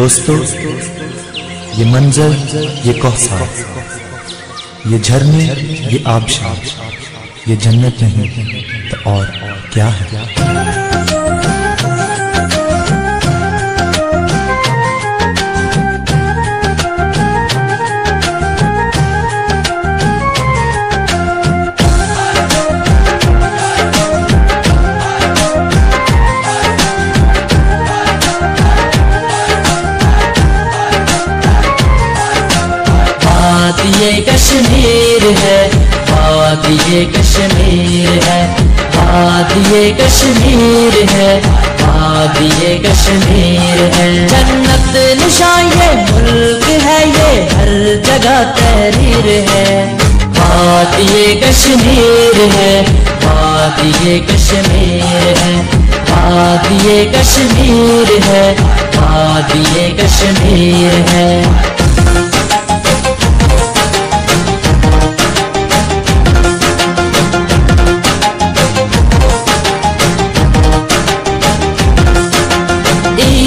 दोस्तों, ये मंजर, ये कौसर, ये झरने, ये आबशार, ये जन्नत नहीं तो और क्या है। ये कश्मीर है, वादिये कश्मीर है, वादिये कश्मीर है, वादिये कश्मीर है। जन्नत निशान ये मुल्क है, ये हर जगह तहरीर है। वादिये कश्मीर है, वादिये कश्मीर है, वादिये कश्मीर है, वादिये कश्मीर है।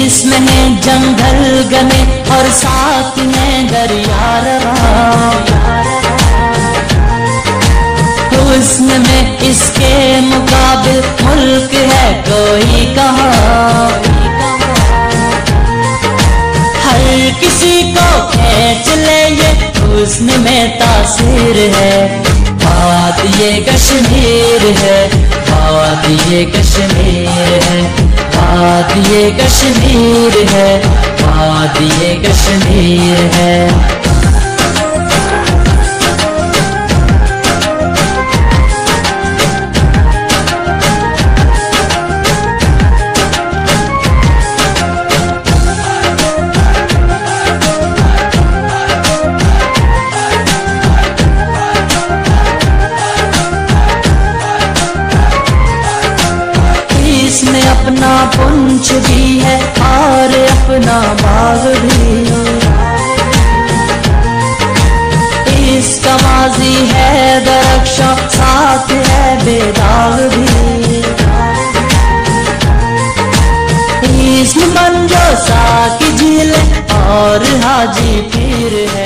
इसमें है जंगल गने और साथ में दरिया रवा। हुस्न में इसके मुकाबिल मुल्क है कोई कहाँ। हर किसी को खींच ले ये हुस्न में तासीर है। वादिये कश्मीर है, वादिये कश्मीर है, वादिये कश्मीर है, वादिये कश्मीर है। इसमें अपना पुंछ भी है और अपना बाग भी। इसका माजी है दरख्शां, साथ है बेदाग भी। इसमें मंजोसा की झील और हाजी पीर है।